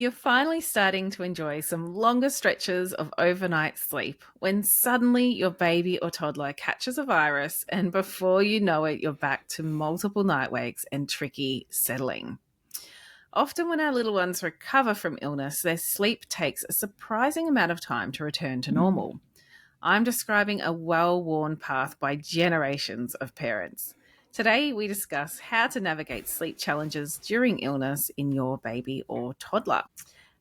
You're finally starting to enjoy some longer stretches of overnight sleep when suddenly your baby or toddler catches a virus, and before you know it, you're back to multiple night wakes and tricky settling. Often, when our little ones recover from illness, their sleep takes a surprising amount of time to return to Mm. normal. I'm describing a well worn path by generations of parents. Today, we discuss how to navigate sleep challenges during illness in your baby or toddler.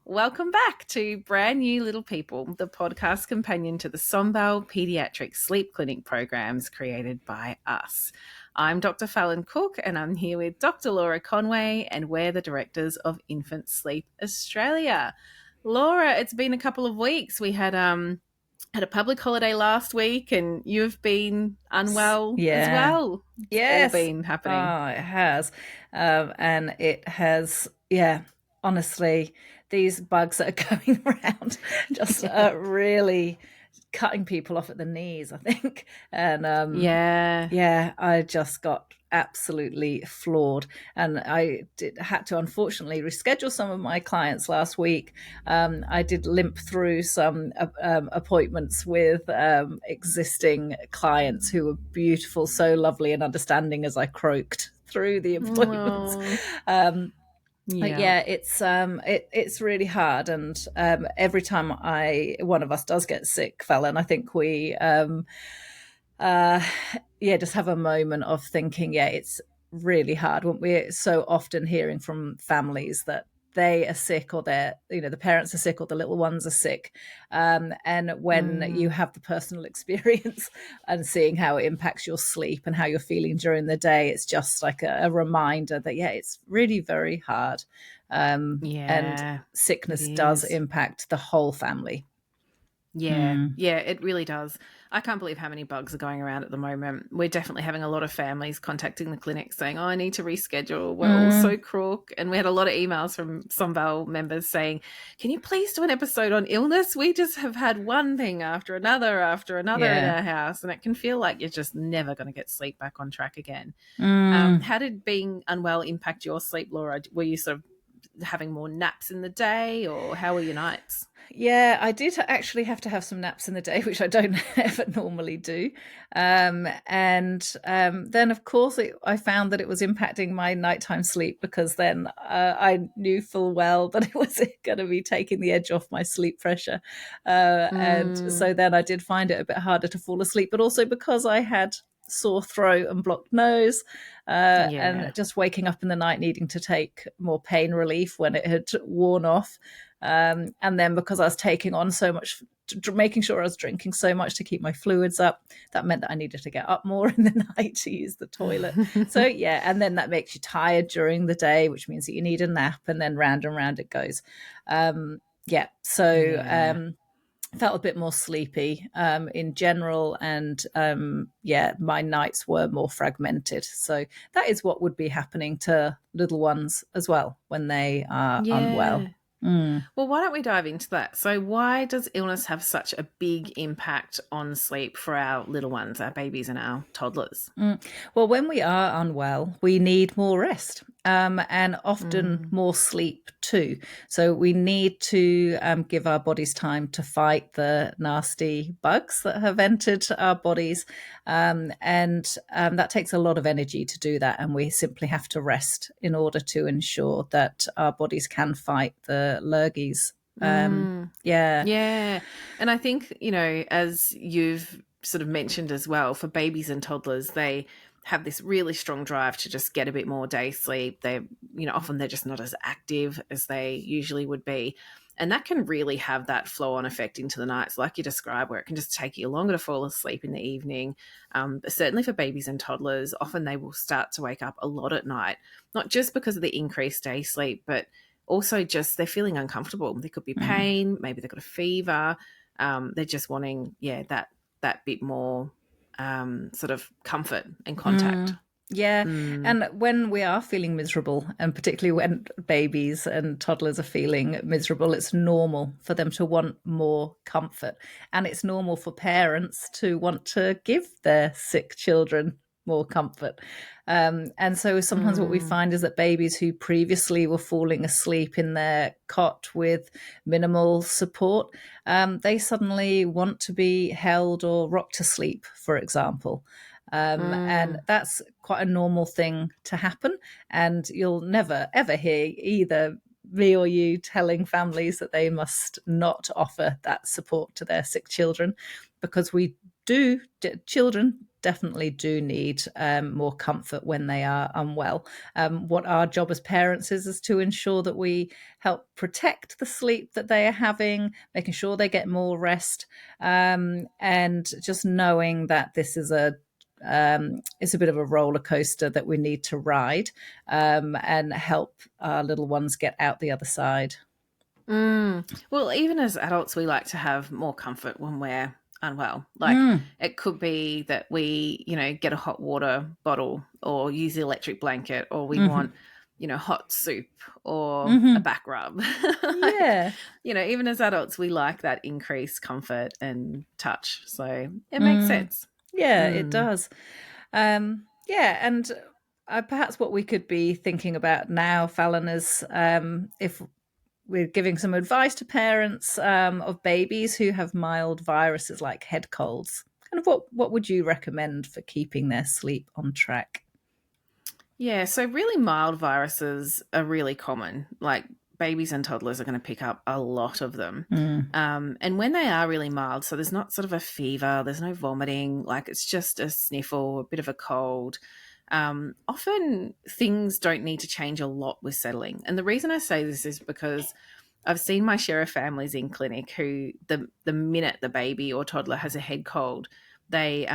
Welcome back to Brand New Little People, the podcast companion to the Sombal Pediatric Sleep Clinic programs created by us. I'm Dr. Fallon Cook, and I'm here with Dr. Laura Conway, and we're the directors of Infant Sleep Australia. Laura, it's been a couple of weeks. We had a public holiday last week, and you've been unwell as Yeah. well. It's all Yes. been happening. Oh, it has. And it has, yeah, honestly, these bugs that are going around just really cutting people off at the knees, I think. And Yeah. yeah, I just got absolutely floored. And had to unfortunately reschedule some of my clients last week. I did limp through some appointments with existing clients who were beautiful, so lovely and understanding as I croaked through the appointments. Oh, But yeah. yeah, it's really hard, and every time one of us does get sick, Fallon, I think we uh, yeah, just have a moment of thinking, yeah, it's really hard when we're so often hearing from families that they are sick, or the parents are sick, or the little ones are sick. And when you Mm. have the personal experience and seeing how it impacts your sleep and how you're feeling during the day, it's just like a reminder that, yeah, it's really very hard. And Yeah, it sickness does is. impact the whole family. Yeah, Mm. yeah, it really does. I can't believe how many bugs are going around at the moment. We're definitely having a lot of families contacting the clinic saying, "Oh, I need to reschedule. We're all so Mm. crook." And we had a lot of emails from some of our members saying, "Can you please do an episode on illness? We just have had one thing after another in Yeah. our house, and it can feel like you're just never going to get sleep back on track again." Mm. How did being unwell impact your sleep, Laura? Were you sort of having more naps in the day, or how were your nights? Yeah, I did actually have to have some naps in the day, which I don't ever normally do. And then, of course, I found that it was impacting my nighttime sleep, because then I knew full well that it was going to be taking the edge off my sleep pressure. And Mm, so then I did find it a bit harder to fall asleep, but also because I had sore throat and blocked nose, and yeah. just waking up in the night needing to take more pain relief when it had worn off. And then because I was taking on so much, making sure I was drinking so much to keep my fluids up, that meant that I needed to get up more in the night to use the toilet. So yeah, and then that makes you tired during the day, which means that you need a nap, and then round and round it goes. Yeah, so Yeah. felt a bit more sleepy in general, and yeah, my nights were more fragmented. So that is what would be happening to little ones as well when they are unwell. Yeah. Mm. Well, why don't we dive into that? So, why does illness have such a big impact on sleep for our little ones, our babies and our toddlers? Mm. Well, when we are unwell, we need more rest, and often Mm. more sleep too. So we need to give our bodies time to fight the nasty bugs that have entered our bodies. And that takes a lot of energy to do that. And we simply have to rest in order to ensure that our bodies can fight the lurgies. Mm. Yeah. Yeah. And I think, as you've sort of mentioned as well, for babies and toddlers, they have this really strong drive to just get a bit more day sleep. Often they're just not as active as they usually would be. And that can really have that flow on effect into the nights, like you described, where it can just take you longer to fall asleep in the evening. But certainly for babies and toddlers, often they will start to wake up a lot at night, not just because of the increased day sleep, but also just they're feeling uncomfortable. There could be Mm. pain, maybe they've got a fever. They're just wanting, that bit more sort of comfort and contact. Mm. Yeah. Mm. And when we are feeling miserable, and particularly when babies and toddlers are feeling miserable, it's normal for them to want more comfort. And it's normal for parents to want to give their sick children more comfort. And so sometimes what we Mm, find is that babies who previously were falling asleep in their cot with minimal support, they suddenly want to be held or rocked to sleep, for example. And mm, that's quite a normal thing to happen. And you'll never, ever hear either me or you telling families that they must not offer that support to their sick children, because we do, children definitely do need more comfort when they are unwell. What our job as parents is to ensure that we help protect the sleep that they are having, making sure they get more rest, and just knowing that this is it's a bit of a roller coaster that we need to ride, and help our little ones get out the other side. mm. Well, even as adults, we like to have more comfort when we're unwell. Like Mm, it could be that we, get a hot water bottle or use the electric blanket, or we mm-hmm, want, hot soup or a mm-hmm. back rub. Like, Yeah. even as adults, we like that increased comfort and touch. So it makes Mm, sense. yeah, it Mm. does. Yeah, and perhaps what we could be thinking about now, Fallon, is if we're giving some advice to parents of babies who have mild viruses like head colds. Kind of what would you recommend for keeping their sleep on track? Yeah, so really mild viruses are really common. Like babies and toddlers are going to pick up a lot of them. Mm, And when they are really mild, so there's not sort of a fever, there's no vomiting, like it's just a sniffle, a bit of a cold. Often things don't need to change a lot with settling. And the reason I say this is because I've seen my share of families in clinic who the minute the baby or toddler has a head cold, they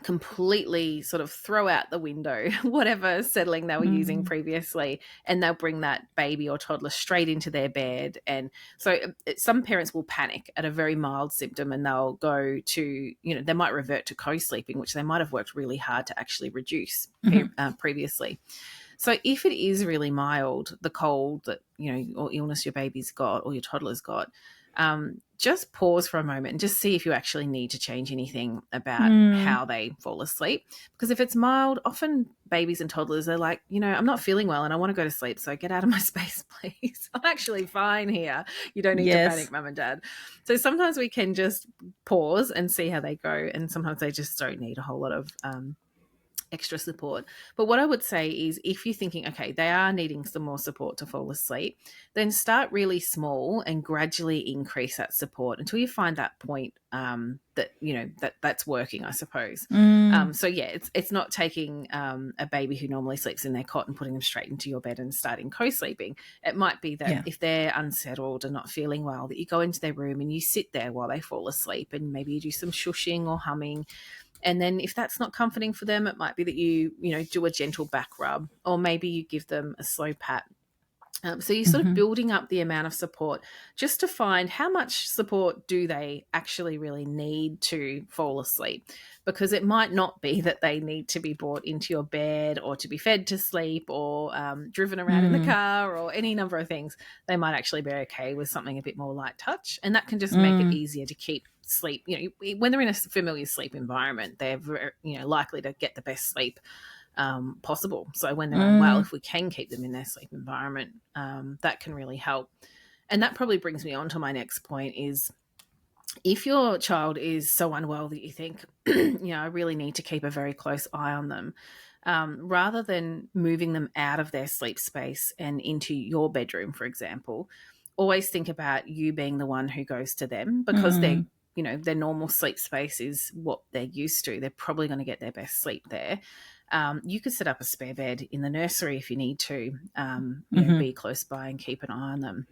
completely sort of throw out the window whatever settling they were using mm, previously, and they'll bring that baby or toddler straight into their bed. And so some parents will panic at a very mild symptom, and they'll go to, they might revert to co-sleeping, which they might have worked really hard to actually reduce mhm, previously. So if it is really mild, the cold that, or illness your baby's got or your toddler's got, just pause for a moment and just see if you actually need to change anything about mm. how they fall asleep. Because if it's mild, often babies and toddlers are like, I'm not feeling well and I want to go to sleep, so get out of my space, please. I'm actually fine here. You don't need to Yes. panic, mum and dad. So sometimes we can just pause and see how they go, and sometimes they just don't need a whole lot of extra support. But what I would say is if you're thinking, okay, they are needing some more support to fall asleep, then start really small and gradually increase that support until you find that point that, that's working, I suppose. Mm, So yeah, it's not taking a baby who normally sleeps in their cot and putting them straight into your bed and starting co-sleeping. It might be that yeah. if they're unsettled and not feeling well, that you go into their room and you sit there while they fall asleep, and maybe you do some shushing or humming. And then if that's not comforting for them, it might be that you do a gentle back rub, or maybe you give them a slow pat. So you're sort of Hmm. building up the amount of support just to find how much support do they actually really need to fall asleep. Because it might not be that they need to be brought into your bed or to be fed to sleep or driven around in the Mm, car or any number of things. They might actually be okay with something a bit more light touch. And that can just make it mm, easier to keep sleep. When they're in a familiar sleep environment, they're likely to get the best sleep possible. So when they're unwell, mm, if we can keep them in their sleep environment, that can really help. And that probably brings me on to my next point is if your child is so unwell that you think, I really need to keep a very close eye on them, rather than moving them out of their sleep space and into your bedroom, for example, always think about you being the one who goes to them, because mm, their normal sleep space is what they're used to. They're probably going to get their best sleep there. You could set up a spare bed in the nursery if you need to, mhm, be close by and keep an eye on them.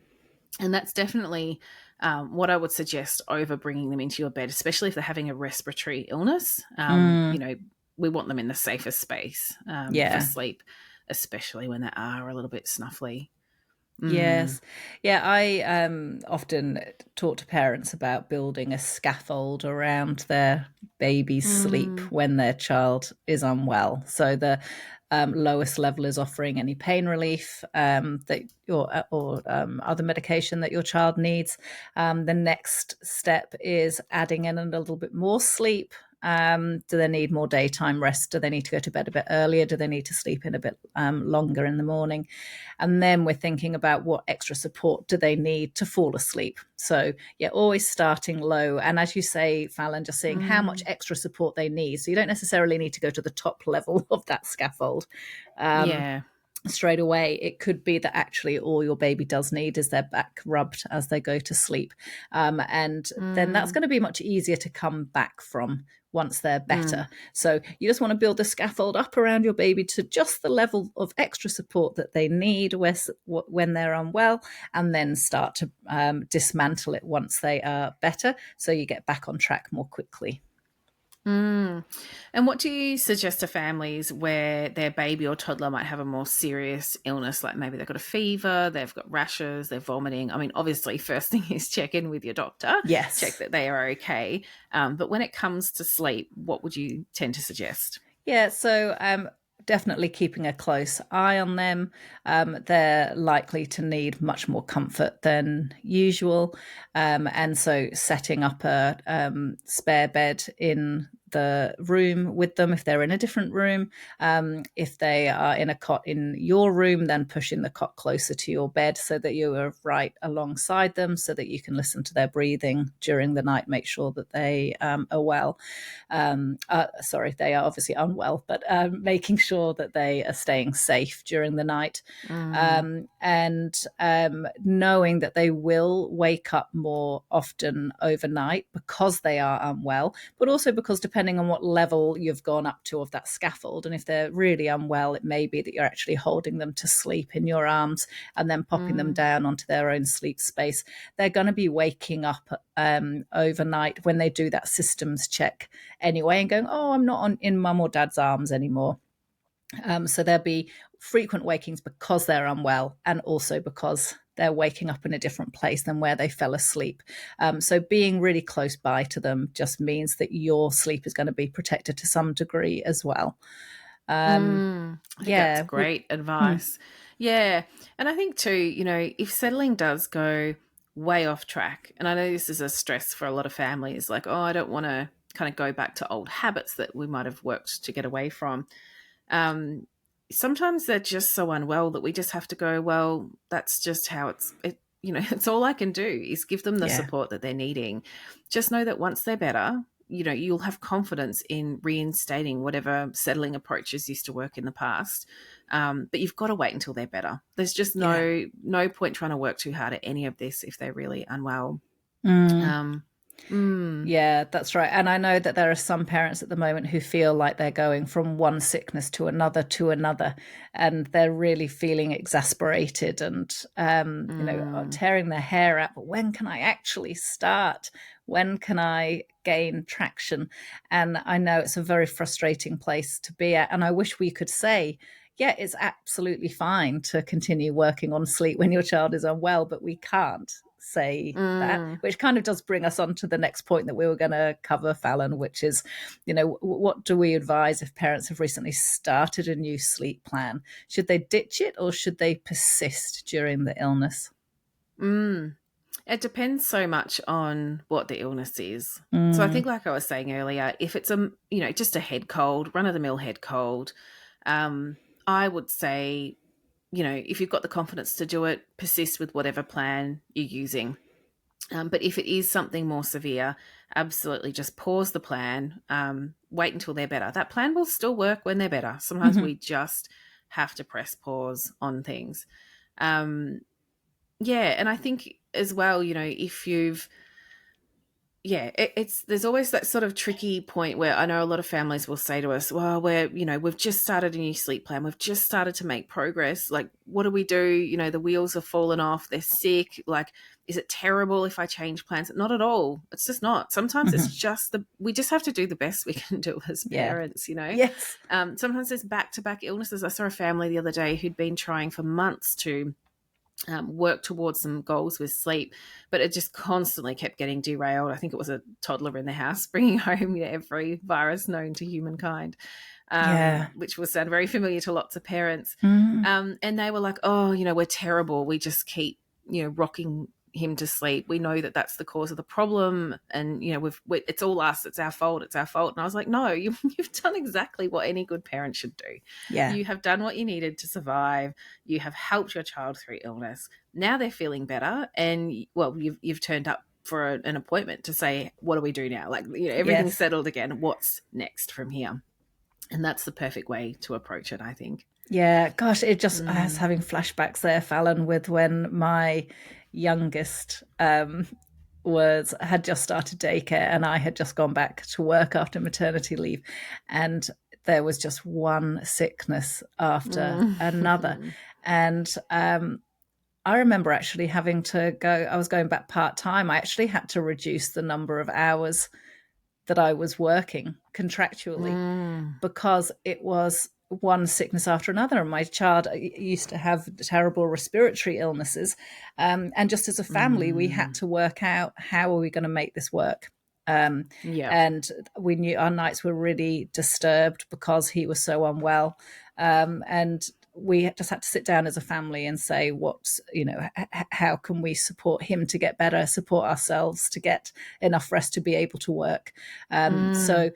And that's definitely what I would suggest over bringing them into your bed, especially if they're having a respiratory illness. mm. We want them in the safest space for Yeah. sleep, especially when they are a little bit snuffly. Mm. Yes. Yeah, I often talk to parents about building a scaffold around their baby's sleep Mm. when their child is unwell. So the lowest level is offering any pain relief that or other medication that your child needs. The next step is adding in a little bit more sleep. Do they need more daytime rest? Do they need to go to bed a bit earlier? Do they need to sleep in a bit longer in the morning? And then we're thinking about what extra support do they need to fall asleep. So yeah, always starting low. And as you say, Fallon, just seeing how much extra support they need. So you don't necessarily need to go to the top level of that scaffold. Yeah. Straight away. It could be that actually all your baby does need is their back rubbed as they go to sleep. And then that's going to be much easier to come back from once they're better. So you just want to build the scaffold up around your baby to just the level of extra support that they need when they're unwell, and then start to dismantle it once they are better, so you get back on track more quickly. And what do you suggest to families where their baby or toddler might have a more serious illness, like maybe they've got a fever, they've got rashes, they're vomiting? I mean, obviously, first thing is check in with your doctor, Yes. check that they are okay. But when it comes to sleep, what would you tend to suggest? Yeah, so definitely keeping a close eye on them. They're likely to need much more comfort than usual. And so setting up a spare bed in the room with them if they're in a different room. If they are in a cot in your room, then pushing the cot closer to your bed so that you are right alongside them, so that you can listen to their breathing during the night, make sure that they are well. They are obviously unwell, but making sure that they are staying safe during the night. And knowing that they will wake up more often overnight because they are unwell, but also because depending on what level you've gone up to of that scaffold, and if they're really unwell, it may be that you're actually holding them to sleep in your arms and then popping them down onto their own sleep space. They're going to be waking up overnight when they do that systems check anyway and going, oh, I'm not in mum or dad's arms anymore. So there'll be frequent wakings because they're unwell, and also because they're waking up in a different place than where they fell asleep. So being really close by to them just means that your sleep is going to be protected to some degree as well. I think that's great advice. Yeah. And I think too, if settling does go way off track, and I know this is a stress for a lot of families, like, oh, I don't want to kind of go back to old habits that we might have worked to get away from. Sometimes they're just so unwell that we just have to go, well, that's just how it's all I can do is give them the support that they're needing. Just know that once they're better, you'll have confidence in reinstating whatever settling approaches used to work in the past. But you've got to wait until they're better. There's just no point trying to work too hard at any of this if they're really unwell. Yeah, that's right. And I know that there are some parents at the moment who feel like they're going from one sickness to another, and they're really feeling exasperated and tearing their hair out. But when can I actually start? When can I gain traction? And I know it's a very frustrating place to be at. And I wish we could say, yeah, it's absolutely fine to continue working on sleep when your child is unwell, but we can't say that, which kind of does bring us on to the next point that we were going to cover, Fallon, which is, what do we advise if parents have recently started a new sleep plan? Should they ditch it or should they persist during the illness? It depends so much on what the illness is. So I think, like I was saying earlier, if it's just a head cold, run-of-the-mill head cold, I would say, if you've got the confidence to do it, persist with whatever plan you're using. But if it is something more severe, absolutely just pause the plan, wait until they're better. That plan will still work when they're better. Sometimes we just have to press pause on things. And I think as well, if you've there's always that sort of tricky point where I know a lot of families will say to us, well, we've just started a new sleep plan. We've just started to make progress. Like, what do we do? The wheels have fallen off. They're sick. Like, is it terrible if I change plans? Not at all. It's just not. Sometimes it's just we just have to do the best we can do as parents, Yes. Sometimes there's back-to-back illnesses. I saw a family the other day who'd been trying for months to work towards some goals with sleep, but it just constantly kept getting derailed. I think it was a toddler in the house bringing home every virus known to humankind, which will sound very familiar to lots of parents. And they were like, oh, we're terrible. We just keep, rocking him to sleep, we know that that's the cause of the problem, and it's all us, it's our fault, and I was like, no, you've done exactly what any good parent should do. Yeah. You have done what you needed to survive. You have helped your child through illness. Now they're feeling better, and you've turned up for an appointment to say, what do we do now? Like, everything's settled again. What's next from here? And that's the perfect way to approach it, I think. Yeah, gosh, I was having flashbacks there, Fallon, with when my youngest had just started daycare, and I had just gone back to work after maternity leave, and there was just one sickness after another. And I remember actually having to go, I was going back part-time. I actually had to reduce the number of hours that I was working contractually because it was one sickness after another. And my child used to have terrible respiratory illnesses. And just as a family, we had to work out, how are we going to make this work? And we knew our nights were really disturbed because he was so unwell. And we just had to sit down as a family and say, how can we support him to get better, support ourselves to get enough rest to be able to work. So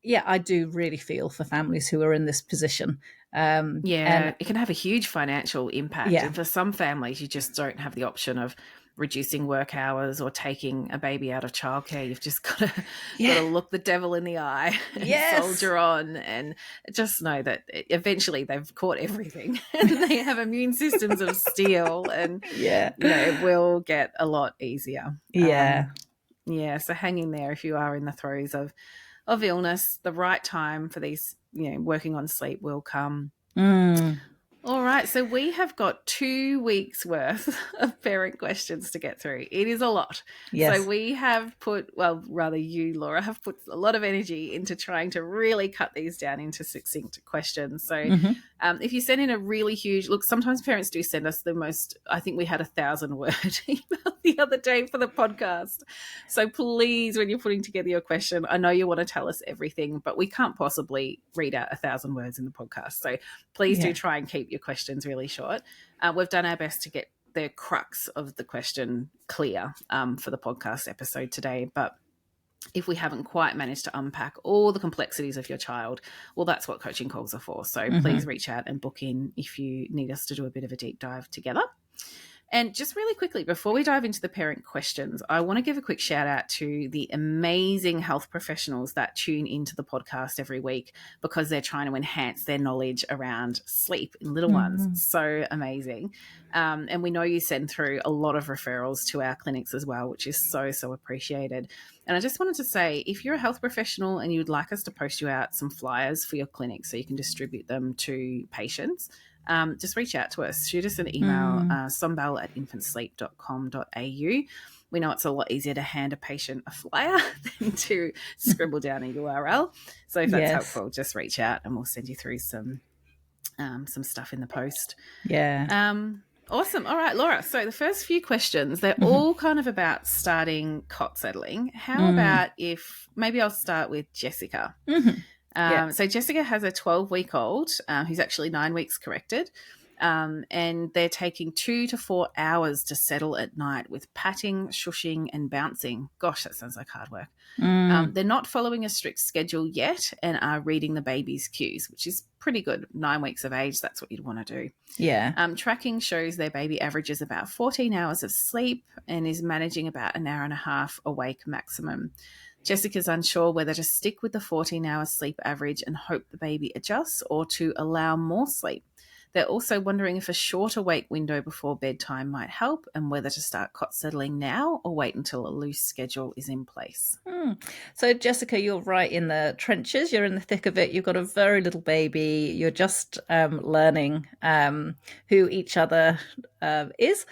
yeah, I do really feel for families who are in this position. And it can have a huge financial impact. Yeah. And for some families, you just don't have the option of reducing work hours or taking a baby out of childcare. You've just got to look the devil in the eye and soldier on, and just know that eventually they've caught everything and they have immune systems of steel, and it will get a lot easier. So hang in there if you are in the throes of illness. The right time for these, working on sleep will come. All right, so we have got 2 weeks worth of parent questions to get through. It is a lot. Yes. So we have you, Laura, have put a lot of energy into trying to really cut these down into succinct questions. So if you send in a really huge, look, sometimes parents do send us the most, I think we had 1,000-word email the other day for the podcast. So please, when you're putting together your question, I know you want to tell us everything, but we can't possibly read out 1,000 words in the podcast. So please do try and keep your questions really short. We've done our best to get the crux of the question clear for the podcast episode today, but if we haven't quite managed to unpack all the complexities of your child, well, that's what coaching calls are for. So please reach out and book in if you need us to do a bit of a deep dive together. And just really quickly, before we dive into the parent questions, I want to give a quick shout out to the amazing health professionals that tune into the podcast every week because they're trying to enhance their knowledge around sleep in little ones. So amazing. And we know you send through a lot of referrals to our clinics as well, which is so, so appreciated. And I just wanted to say, if you're a health professional and you'd like us to post you out some flyers for your clinic so you can distribute them to patients, just reach out to us. Shoot us an email, sombel@infantsleep.com.au. We know it's a lot easier to hand a patient a flyer than to scribble down a URL. So if that's helpful, just reach out and we'll send you through some stuff in the post. Awesome. All right, Laura. So the first few questions, they're all kind of about starting cot settling. How about if maybe I'll start with Jessica. So Jessica has a 12-week-old who's actually 9 weeks corrected, and they're taking 2 to 4 hours to settle at night with patting, shushing, and bouncing. Gosh, that sounds like hard work. They're not following a strict schedule yet and are reading the baby's cues, which is pretty good. 9 weeks of age, that's what you'd want to do. Tracking shows their baby averages about 14 hours of sleep and is managing about an hour and a half awake maximum. Jessica's unsure whether to stick with the 14-hour sleep average and hope the baby adjusts or to allow more sleep. They're also wondering if a shorter wake window before bedtime might help and whether to start cot settling now or wait until a loose schedule is in place. So, Jessica, you're right in the trenches. You're in the thick of it. You've got a very little baby. You're just learning who each other is.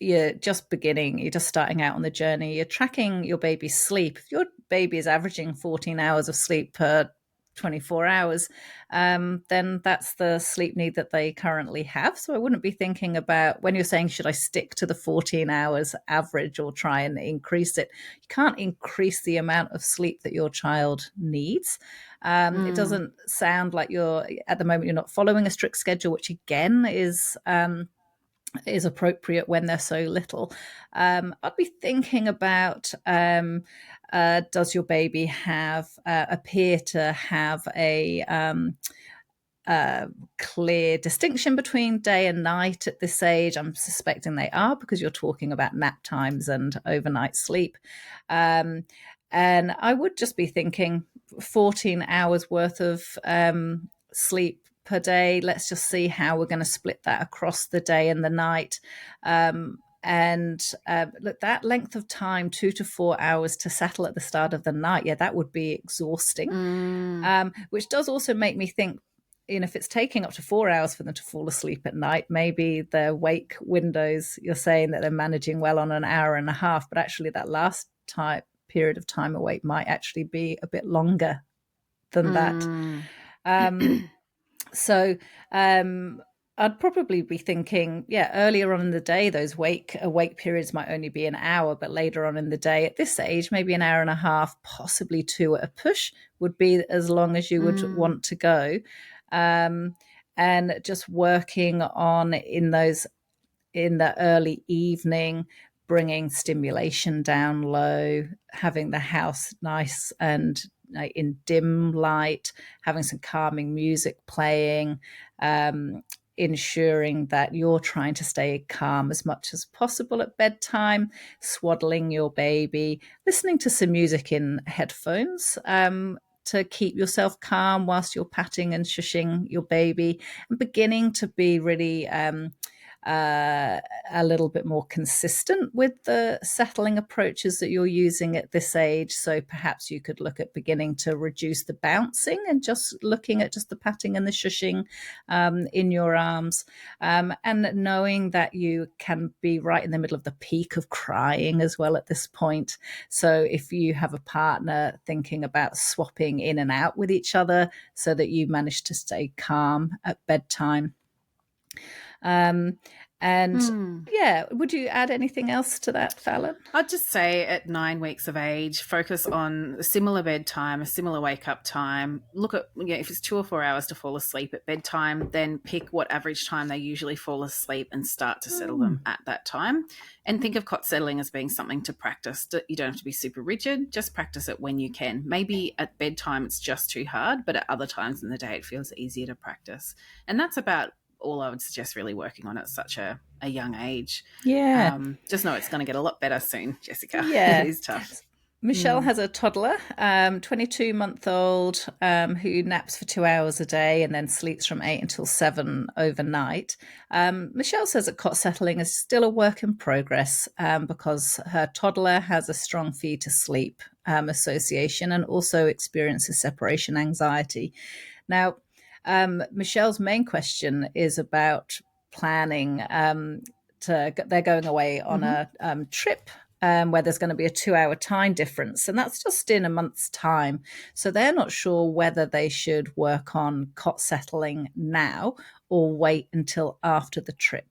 You're just beginning, you're just starting out on the journey. You're tracking your baby's sleep. If your baby is averaging 14 hours of sleep per 24 hours, then that's the sleep need that they currently have. So I wouldn't be thinking about, when you're saying, should I stick to the 14 hours average or try and increase it? You can't increase the amount of sleep that your child needs. It doesn't sound like at the moment, you're not following a strict schedule, which again is is appropriate when they're so little. I'd be thinking about, does your baby appear to have a clear distinction between day and night at this age? I'm suspecting they are, because you're talking about nap times and overnight sleep. And I would just be thinking 14 hours worth of sleep per day. Let's just see how we're going to split that across the day and the night. Look, that length of time, 2 to 4 hours to settle at the start of the night, that would be exhausting. Which does also make me think, if it's taking up to 4 hours for them to fall asleep at night, maybe their wake windows, you're saying that they're managing well on an hour and a half, but actually that last period of time awake might actually be a bit longer than that. So I'd probably be thinking, earlier on in the day, those awake periods might only be an hour, but later on in the day, at this age, maybe an hour and a half, possibly 2 at a push, would be as long as you would want to go. And just working on in the early evening, bringing stimulation down low, having the house nice and in dim light, having some calming music playing, ensuring that you're trying to stay calm as much as possible at bedtime, swaddling your baby, listening to some music in headphones to keep yourself calm whilst you're patting and shushing your baby, and beginning to be really a little bit more consistent with the settling approaches that you're using at this age. So perhaps you could look at beginning to reduce the bouncing and just looking at just the patting and the shushing in your arms, and knowing that you can be right in the middle of the peak of crying as well at this point. So if you have a partner, thinking about swapping in and out with each other so that you manage to stay calm at bedtime. Would you add anything else to that, Fallon? I'd just say at 9 weeks of age, focus on a similar bedtime, a similar wake up time. Look at, if it's 2 or 4 hours to fall asleep at bedtime, then pick what average time they usually fall asleep and start to settle them at that time. And think of cot settling as being something to practice. You don't have to be super rigid, just practice it when you can. Maybe at bedtime it's just too hard, but at other times in the day it feels easier to practice. And that's about all I would suggest really working on at such a young age. Just know it's going to get a lot better soon, Jessica. It is tough. Michelle has a toddler, 22-month-old, who naps for 2 hours a day and then sleeps from 8 until 7 overnight. Michelle says that cot settling is still a work in progress because her toddler has a strong feed to sleep association and also experiences separation anxiety. Now, Michelle's main question is about planning. They're going away on a trip where there's going to be a 2-hour time difference, and that's just in a month's time. So they're not sure whether they should work on cot settling now or wait until after the trip.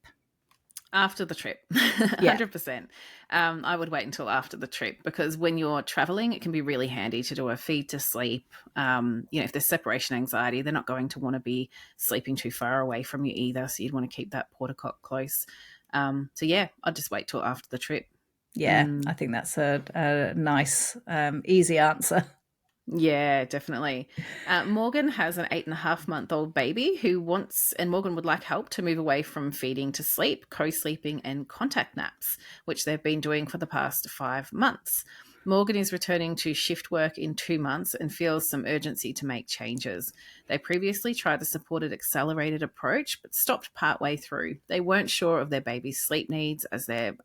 After the trip, 100%. I would wait until after the trip, because when you're traveling, it can be really handy to do a feed to sleep. If there's separation anxiety, they're not going to want to be sleeping too far away from you either. So you'd want to keep that porta cot close. I'd just wait till after the trip. I think that's a nice, easy answer. Yeah, definitely. Morgan has an 8.5-month-old baby and Morgan would like help to move away from feeding to sleep, co-sleeping and contact naps, which they've been doing for the past 5 months. Morgan is returning to shift work in 2 months and feels some urgency to make changes. They previously tried the supported accelerated approach, but stopped partway through. They weren't sure of their baby's sleep needs as they're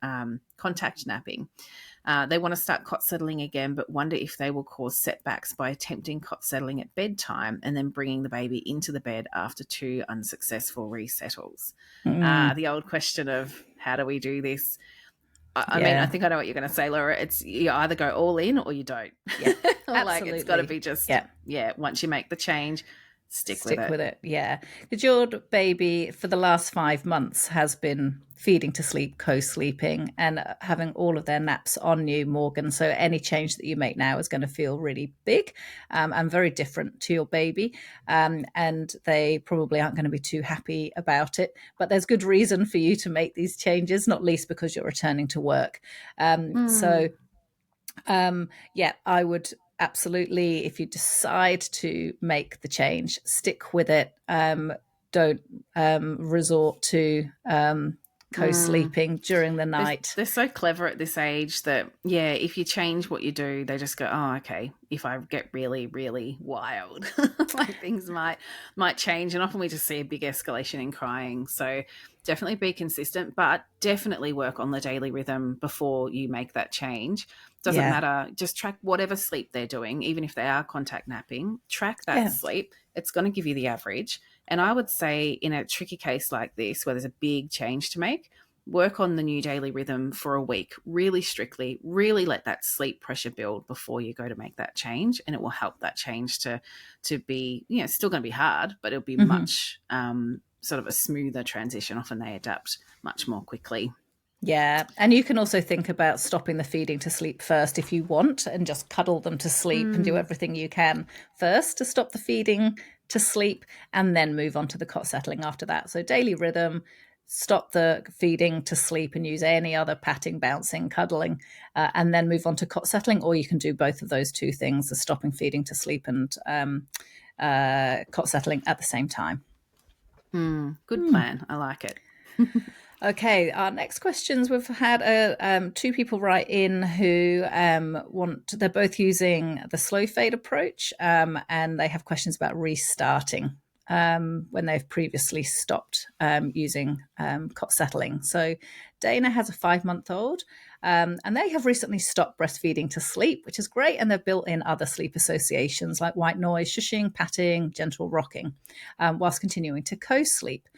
contact napping. They want to start cot settling again, but wonder if they will cause setbacks by attempting cot settling at bedtime and then bringing the baby into the bed after 2 unsuccessful resettles. The old question of how do we do this? I mean, I think I know what you're going to say, Laura. It's you either go all in or you don't. Yeah, Like it's got to be just, once you make the change, stick with Stick it. with it, yeah. Because your baby for the last 5 months has been feeding to sleep, co-sleeping, and having all of their naps on you, Morgan. So any change that you make now is going to feel really big and very different to your baby. And they probably aren't going to be too happy about it. But there's good reason for you to make these changes, not least because you're returning to work. So yeah, I would absolutely, if you decide to make the change, stick with it. Don't resort to co-sleeping during the night. They're so clever at this age that, yeah, if you change what you do, they just go, oh, okay, if I get really, really wild, like things might change. And often we just see a big escalation in crying. So definitely be consistent, but definitely work on the daily rhythm before you make that change. Doesn't Yeah. matter. Just track whatever sleep they're doing, even if they are contact napping, track that Yeah. sleep. It's going to give you the average. And I would say in a tricky case like this, where there's a big change to make, work on the new daily rhythm for a week, really strictly, really let that sleep pressure build before you go to make that change. And it will help that change to be, it's still going to be hard, but it'll be much sort of a smoother transition. Often they adapt much more quickly. Yeah. And you can also think about stopping the feeding to sleep first if you want, and just cuddle them to sleep and do everything you can first to stop the feeding to sleep, and then move on to the cot settling after that. So daily rhythm, stop the feeding to sleep and use any other patting, bouncing, cuddling, and then move on to cot settling. Or you can do both of those two things, the stopping feeding to sleep and cot settling at the same time. Good plan. I like it. Okay, our next questions, we've had two people write in who they're both using the slow fade approach, and they have questions about restarting when they've previously stopped using cot settling. So Dana has a 5-month-old, and they have recently stopped breastfeeding to sleep, which is great, and they've built in other sleep associations like white noise, shushing, patting, gentle rocking, whilst continuing to co-sleep.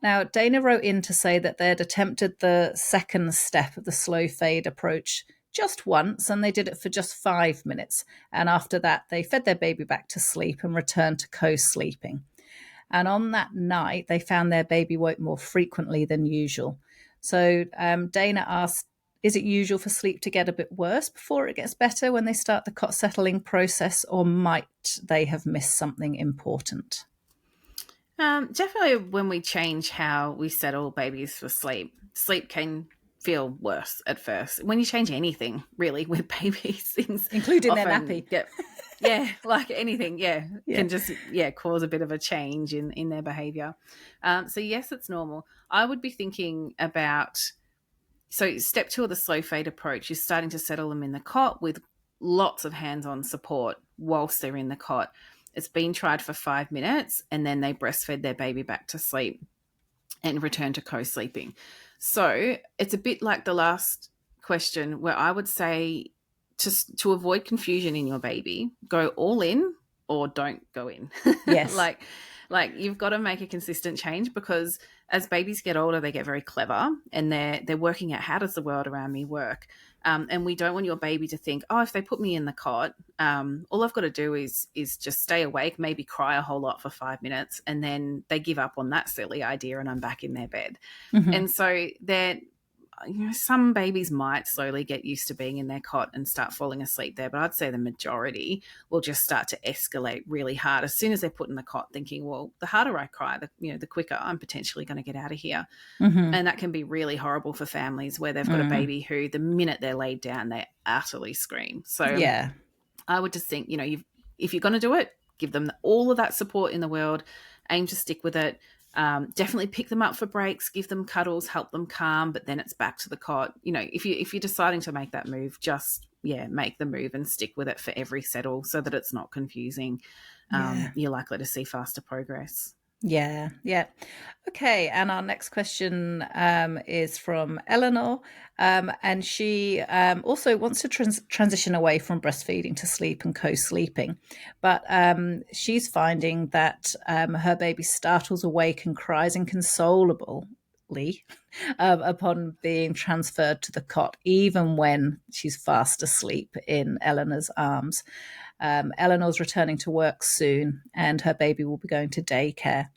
Now, Dana wrote in to say that they'd attempted the second step of the slow fade approach just once, and they did it for just 5 minutes. And after that, they fed their baby back to sleep and returned to co-sleeping. And on that night, they found their baby woke more frequently than usual. So Dana asked, is it usual for sleep to get a bit worse before it gets better when they start the cot settling process, or might they have missed something important? Definitely when we change how we settle babies for sleep, sleep can feel worse at first. When you change anything, really, with babies, things Including their often nappy. get, like anything, can just, cause a bit of a change in their behavior. So, yes, it's normal. I would be thinking about, so step 2 of the slow fade approach is starting to settle them in the cot with lots of hands-on support whilst they're in the cot. It's been tried for 5 minutes, and then they breastfed their baby back to sleep and return to co-sleeping. So it's a bit like the last question, where I would say to avoid confusion in your baby, go all in or don't go in. Yes. like you've got to make a consistent change, because as babies get older, they get very clever, and they're working out, how does the world around me work? And we don't want your baby to think, oh, if they put me in the cot, all I've got to do is just stay awake, maybe cry a whole lot for 5 minutes, and then they give up on that silly idea and I'm back in their bed. And so some babies might slowly get used to being in their cot and start falling asleep there, but I'd say the majority will just start to escalate really hard as soon as they're put in the cot, thinking, well, the harder I cry, the quicker I'm potentially going to get out of here. And that can be really horrible for families where they've got a baby who, the minute they're laid down, they utterly scream. So yeah. I would just think, if you're going to do it, give them all of that support in the world, aim to stick with it. Definitely pick them up for breaks, give them cuddles, help them calm, but then it's back to the cot. If you're deciding to make that move, just make the move and stick with it for every settle, so that it's not confusing. You're likely to see faster progress. Yeah. Okay, and our next question is from Eleanor, and she also wants to transition away from breastfeeding to sleep and co-sleeping, but she's finding that her baby startles awake and cries inconsolably upon being transferred to the cot, even when she's fast asleep in Eleanor's arms. Eleanor's returning to work soon, and her baby will be going to daycare.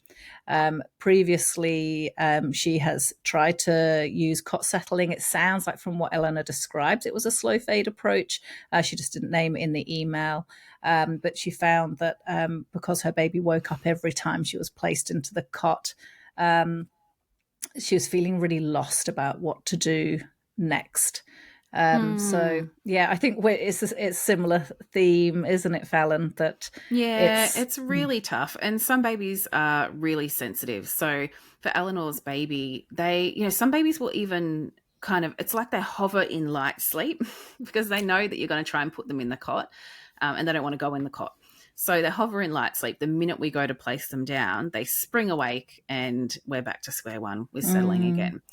Previously, she has tried to use cot settling. It sounds like from what Eleanor described, it was a slow fade approach. She just didn't name it in the email. But she found that because her baby woke up every time she was placed into the cot, she was feeling really lost about what to do next. So yeah, I think it's similar theme, isn't it, Fallon? That it's really tough, and some babies are really sensitive. So for Eleanor's baby, some babies will even it's like they hover in light sleep because they know that you're going to try and put them in the cot, and they don't want to go in the cot. So they hover in light sleep. The minute we go to place them down, they spring awake, and we're back to square one with settling again.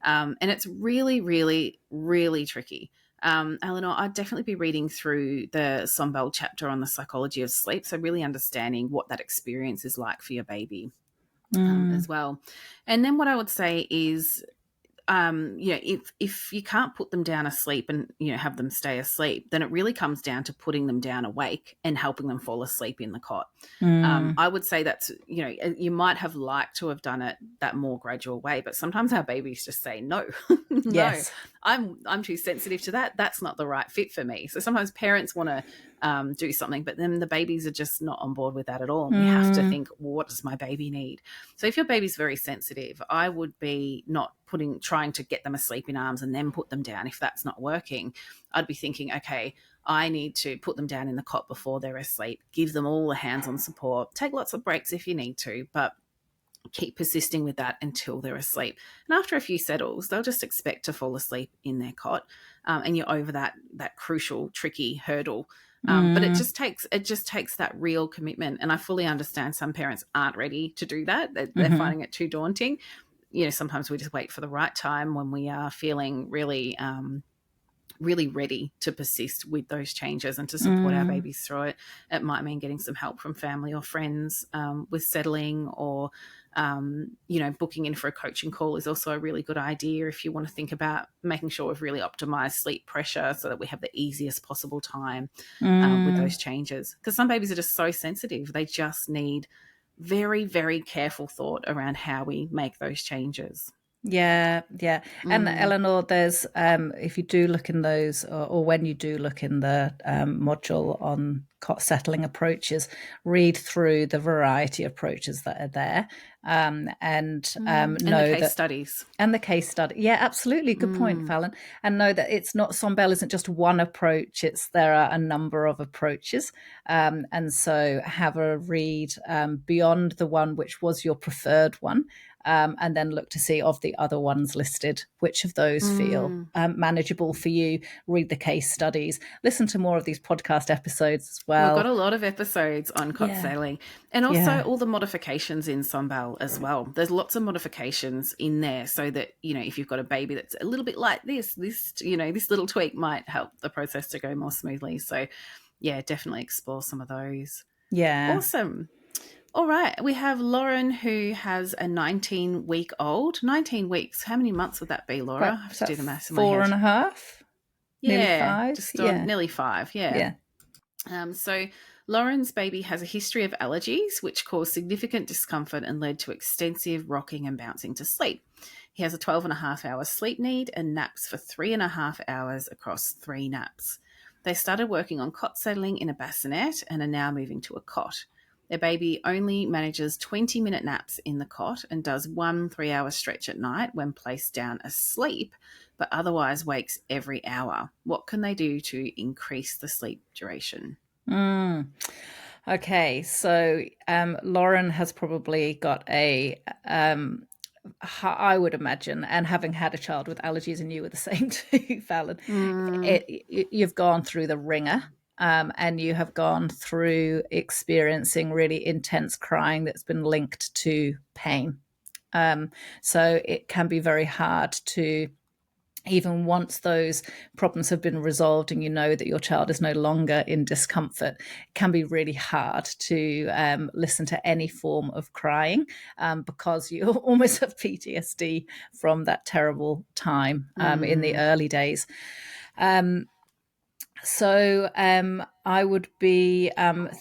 And it's really, really, really tricky. Eleanor, I'd definitely be reading through the Sombel chapter on the psychology of sleep, so really understanding what that experience is like for your baby as well. And then what I would say is, if you can't put them down asleep and have them stay asleep, then it really comes down to putting them down awake and helping them fall asleep in the cot. I would say that's you might have liked to have done it that more gradual way, but sometimes our babies just say no. No, yes. I'm too sensitive to that. That's not the right fit for me. So sometimes parents want to do something, but then the babies are just not on board with that at all. We have to think, well, what does my baby need? So if your baby's very sensitive, I would be not trying to get them asleep in arms and then put them down. If that's not working, I'd be thinking, okay, I need to put them down in the cot before they're asleep, give them all the hands-on support, take lots of breaks if you need to, but keep persisting with that until they're asleep. And after a few settles, they'll just expect to fall asleep in their cot, and you're over that crucial, tricky hurdle. But it just takes that real commitment. And I fully understand some parents aren't ready to do that. They're finding it too daunting. Sometimes we just wait for the right time when we are feeling really really ready to persist with those changes and to support our babies through it. It might mean getting some help from family or friends with settling, or booking in for a coaching call is also a really good idea if you want to think about making sure we've really optimized sleep pressure so that we have the easiest possible time with those changes. Because some babies are just so sensitive. They just need very, very careful thought around how we make those changes. Yeah. And Eleanor, there's if you do look in those, or when you do look in the module on cot settling approaches, read through the variety of approaches that are there, and know the case that studies and the case study. Yeah, absolutely. Good point, Fallon. And know that it's not, Sombel isn't just one approach. There are a number of approaches. And so have a read beyond the one which was your preferred one. And then look to see, of the other ones listed, which of those feel manageable for you. Read the case studies, listen to more of these podcast episodes as well. We've got a lot of episodes on cot settling, and also all the modifications in Sombel as well. There's lots of modifications in there, so that if you've got a baby that's a little bit like this little tweak might help the process to go more smoothly. So yeah, definitely explore some of those. Yeah, awesome. All right, we have Lauren, who has a 19-week-old. 19 weeks. How many months would that be, Laura? I have to do the maths in my head. 4.5? Yeah, nearly 5? Just nearly 5, yeah. So Lauren's baby has a history of allergies, which caused significant discomfort and led to extensive rocking and bouncing to sleep. He has a 12.5-hour sleep need and naps for 3.5 hours across 3 naps. They started working on cot settling in a bassinet and are now moving to a cot. Their baby only manages 20-minute naps in the cot and does 1 3-hour stretch at night when placed down asleep, but otherwise wakes every hour. What can they do to increase the sleep duration? Okay, so Lauren has probably got I would imagine, and having had a child with allergies, and you were the same too, Fallon, you've gone through the ringer. And you have gone through experiencing really intense crying that's been linked to pain. So it can be very hard to, even once those problems have been resolved and you know that your child is no longer in discomfort, it can be really hard to listen to any form of crying because you almost have PTSD from that terrible time in the early days. So I would be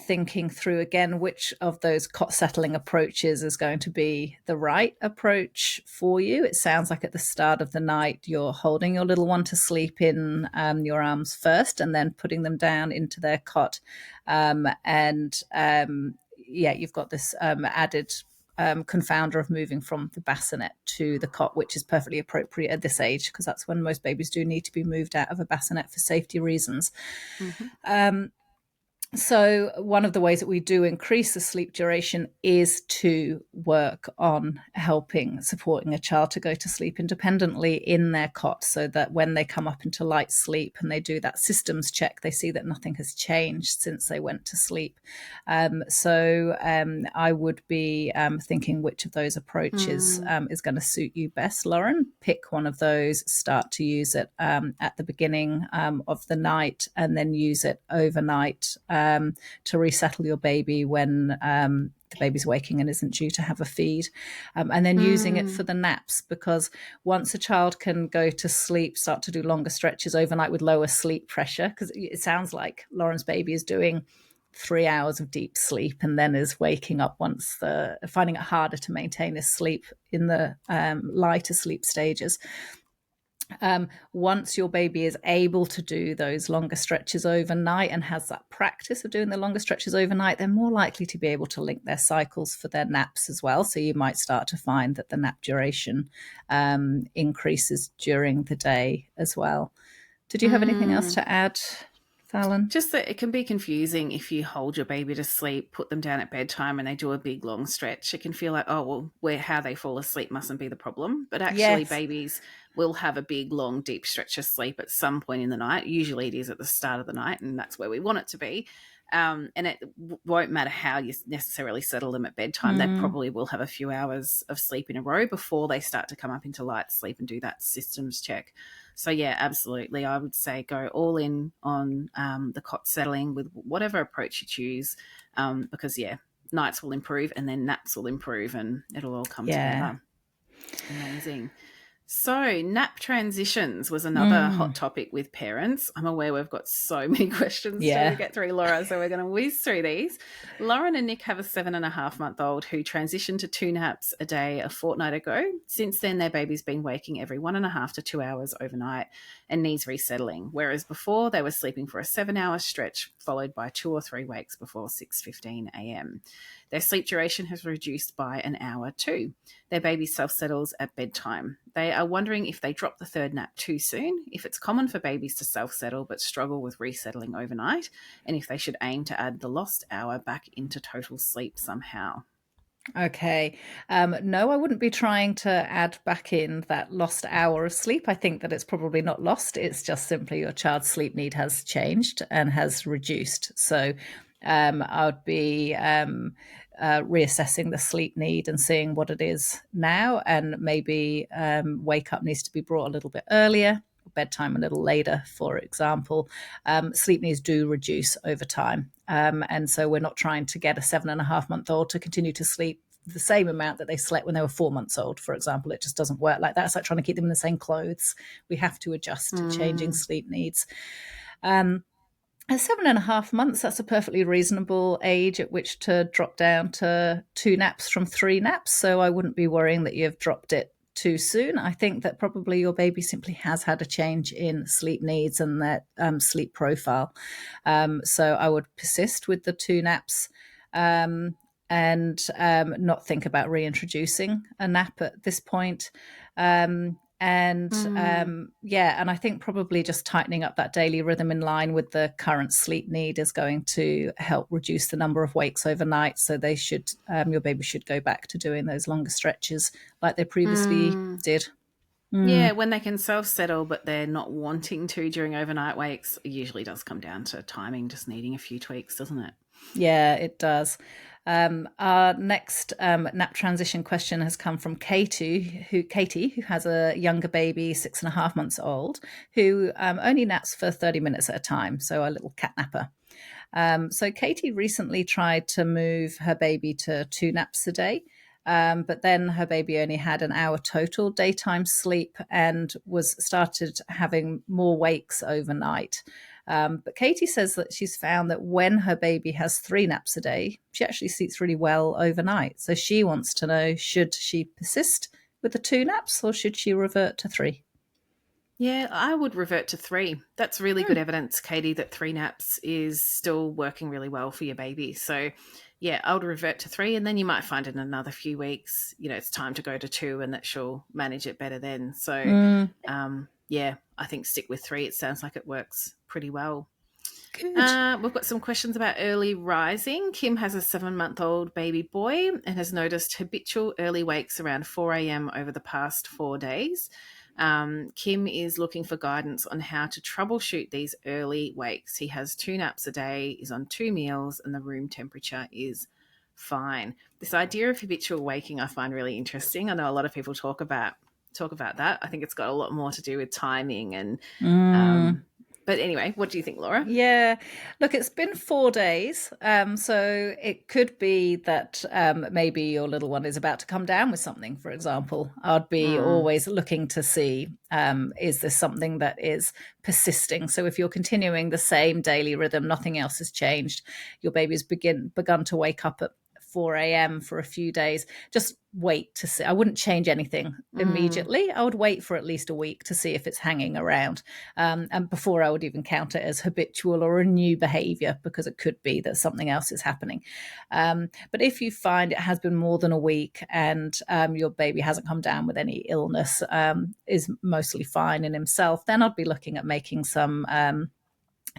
thinking through again which of those cot settling approaches is going to be the right approach for you. It sounds like at the start of the night you're holding your little one to sleep in your arms first and then putting them down into their cot. Yeah, you've got this added confounder of moving from the bassinet to the cot, which is perfectly appropriate at this age because that's when most babies do need to be moved out of a bassinet for safety reasons. Mm-hmm. So one of the ways that we do increase the sleep duration is to work on supporting a child to go to sleep independently in their cot, so that when they come up into light sleep and they do that systems check, they see that nothing has changed since they went to sleep. I would be thinking which of those approaches is going to suit you best, Lauren. Pick one of those, start to use it at the beginning of the night, and then use it overnight to resettle your baby when the baby's waking and isn't due to have a feed, and then using it for the naps, because once a child can go to sleep, start to do longer stretches overnight with lower sleep pressure, because it sounds like Lauren's baby is doing 3 hours of deep sleep and then is waking up finding it harder to maintain his sleep in the lighter sleep stages. Once your baby is able to do those longer stretches overnight and has that practice of doing the longer stretches overnight, they're more likely to be able to link their cycles for their naps as well. So you might start to find that the nap duration increases during the day as well. Did you have anything else to add, Fallon? Just that it can be confusing if you hold your baby to sleep, put them down at bedtime, and they do a big long stretch. It can feel like, oh, well, how they fall asleep mustn't be the problem. But actually, Yes. babies will have a big, long, deep stretch of sleep at some point in the night. Usually it is at the start of the night, and that's where we want it to be. And it won't matter how you necessarily settle them at bedtime. They probably will have a few hours of sleep in a row before they start to come up into light sleep and do that systems check. So, yeah, absolutely. I would say go all in on the cot settling with whatever approach you choose, because, yeah, nights will improve and then naps will improve and it'll all come together. Amazing. So, nap transitions was another hot topic with parents. I'm aware we've got so many questions to get through, Laura, so we're going to whiz through these. Lauren and Nick have a 7.5-month-old who transitioned to 2 naps a day a fortnight ago. Since then, their baby's been waking every 1.5 to 2 hours overnight and needs resettling, whereas before they were sleeping for a 7-hour stretch followed by 2 or 3 wakes before 6:15 a.m. Their sleep duration has reduced by an hour too. Their baby self-settles at bedtime. They are wondering if they drop the 3rd nap too soon, if it's common for babies to self-settle but struggle with resettling overnight, and if they should aim to add the lost hour back into total sleep somehow. Okay. No, I wouldn't be trying to add back in that lost hour of sleep. I think that it's probably not lost. It's just simply your child's sleep need has changed and has reduced. So I would be reassessing the sleep need and seeing what it is now, and maybe wake up needs to be brought a little bit earlier, bedtime a little later, for example. Sleep needs do reduce over time. And so we're not trying to get a 7.5-month-old to continue to sleep the same amount that they slept when they were 4 months old, for example. It just doesn't work like that. It's like trying to keep them in the same clothes. We have to adjust to changing sleep needs. At 7.5 months, that's a perfectly reasonable age at which to drop down to 2 naps from 3 naps. So I wouldn't be worrying that you've dropped it too soon. I think that probably your baby simply has had a change in sleep needs and their sleep profile. So I would persist with the 2 naps and not think about reintroducing a nap at this point. And I think probably just tightening up that daily rhythm in line with the current sleep need is going to help reduce the number of wakes overnight. So your baby should go back to doing those longer stretches like they previously did. Yeah, when they can self-settle but they're not wanting to during overnight wakes, it usually does come down to timing, just needing a few tweaks, doesn't it? Yeah, it does. Our next nap transition question has come from Katie, who has a younger baby, 6.5 months old, who only naps for 30 minutes at a time, so a little cat napper. So Katie recently tried to move her baby to 2 naps a day, but then her baby only had an hour total daytime sleep and started having more wakes overnight. But Katie says that she's found that when her baby has 3 naps a day, she actually sleeps really well overnight. So she wants to know, should she persist with the 2 naps or should she revert to 3? Yeah, I would revert to 3. That's really good evidence, Katie, that 3 naps is still working really well for your baby. So, yeah, I would revert to 3, and then you might find in another few weeks, it's time to go to 2, and that she'll manage it better then. So, yeah, I think stick with 3. It sounds like it works pretty well. Good. We've got some questions about early rising. Kim has a 7-month-old baby boy and has noticed habitual early wakes around 4 a.m. over the past 4 days. Kim is looking for guidance on how to troubleshoot these early wakes. He has 2 naps a day, is on 2 meals, and the room temperature is fine. This idea of habitual waking I find really interesting. I know a lot of people talk about that. I think it's got a lot more to do with timing and but anyway, what do you think, Laura? Yeah, look, it's been 4 days, so it could be that maybe your little one is about to come down with something, for example. I'd be always looking to see, is this something that is persisting? So if you're continuing the same daily rhythm, nothing else has changed, your baby's begun to wake up at 4 a.m. for a few days, just wait to see. I wouldn't change anything immediately. I would wait for at least a week to see if it's hanging around. And before I would even count it as habitual or a new behavior, because it could be that something else is happening. But if you find it has been more than a week and your baby hasn't come down with any illness, is mostly fine in himself, then I'd be looking at making some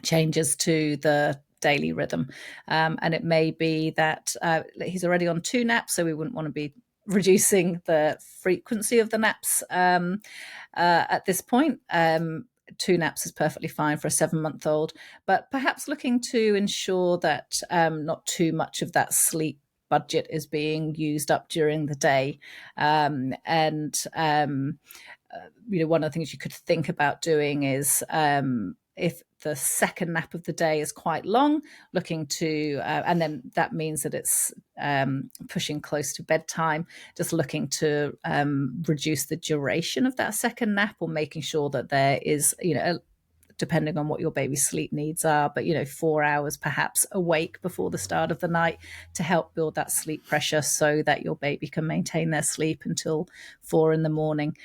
changes to the daily rhythm. And it may be that he's already on 2 naps, so we wouldn't want to be reducing the frequency of the naps at this point. 2 naps is perfectly fine for a 7-month-old, but perhaps looking to ensure that not too much of that sleep budget is being used up during the day. One of the things you could think about doing is if the second nap of the day is quite long, looking to, and then that means that it's pushing close to bedtime, just looking to reduce the duration of that second nap, or making sure that there is, depending on what your baby's sleep needs are, but 4 hours perhaps awake before the start of the night to help build that sleep pressure so that your baby can maintain their sleep until 4 in the morning.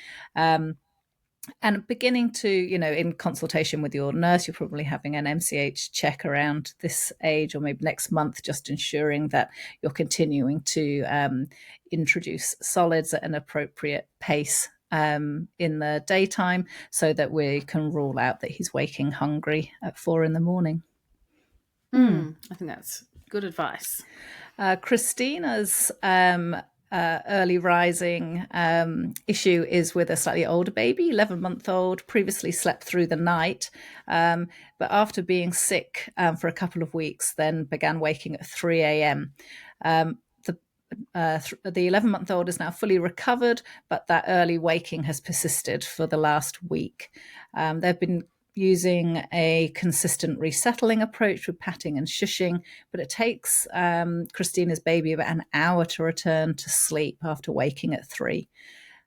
And beginning to, in consultation with your nurse, you're probably having an MCH check around this age or maybe next month, just ensuring that you're continuing to introduce solids at an appropriate pace in the daytime, so that we can rule out that he's waking hungry at 4 in the morning. I think that's good advice. Christina's early rising issue is with a slightly older baby, 11-month-old, previously slept through the night, but after being sick for a couple of weeks, then began waking at 3 a.m. The 11-month-old is now fully recovered, but that early waking has persisted for the last week. They've been using a consistent resettling approach with patting and shushing, but it takes Christina's baby about an hour to return to sleep after waking at 3.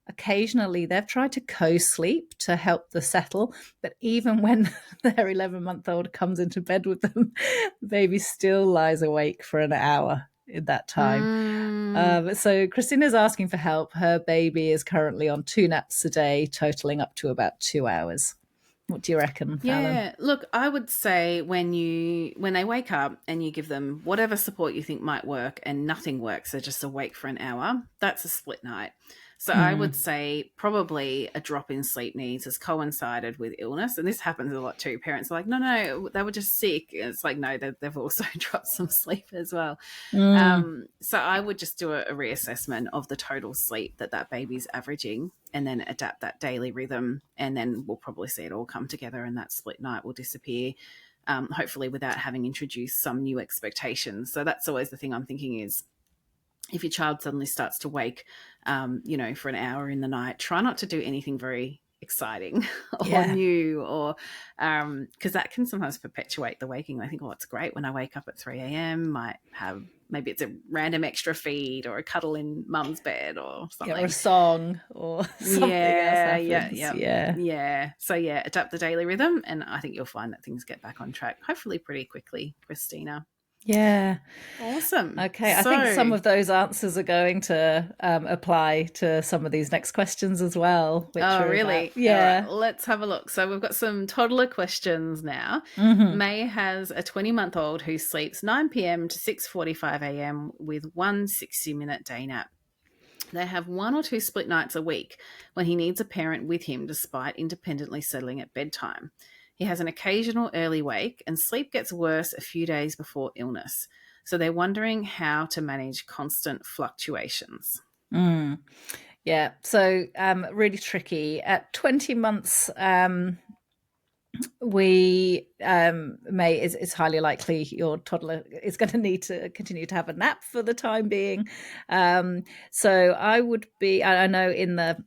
Occasionally, they've tried to co-sleep to help the settle, but even when their 11-month-old comes into bed with them, the baby still lies awake for an hour in that time. So Christina's asking for help. Her baby is currently on 2 naps a day, totaling up to about 2 hours. What do you reckon, Fallon? Yeah, look, I would say when they wake up and you give them whatever support you think might work and nothing works, they're just awake for an hour, that's a split night. So I would say probably a drop in sleep needs has coincided with illness. And this happens a lot too. Parents are like, no, they were just sick. And it's like, no, they've also dropped some sleep as well. So I would just do a reassessment of the total sleep that baby's averaging, and then adapt that daily rhythm. And then we'll probably see it all come together, and that split night will disappear, hopefully without having introduced some new expectations. So that's always the thing I'm thinking is, if your child suddenly starts to wake, for an hour in the night, try not to do anything very exciting or new, or because that can sometimes perpetuate the waking. I think, it's great when I wake up at 3 a.m., might have maybe it's a random extra feed or a cuddle in mum's bed or Yeah, or a something. song or something else happens. Yeah. So yeah, adapt the daily rhythm, and I think you'll find that things get back on track, hopefully pretty quickly, Christina. Yeah. Awesome. Okay, I think some So, of those answers are going to apply to some of these next questions as well, which oh, are about, really? All right, yeah. let's have a look. So, we've got some toddler questions now. Mm-hmm. May has a 20-month-old who sleeps 9 p.m. to 6:45 a.m. with one 60-minute day nap. They have one or two split nights a week when he needs a parent with him despite independently settling at bedtime. He has an occasional early wake, and sleep gets worse a few days before illness. So they're wondering how to manage constant fluctuations. Mm. Yeah, so really tricky. At 20 months, we may it's highly likely your toddler is going to need to continue to have a nap for the time being. So I know in the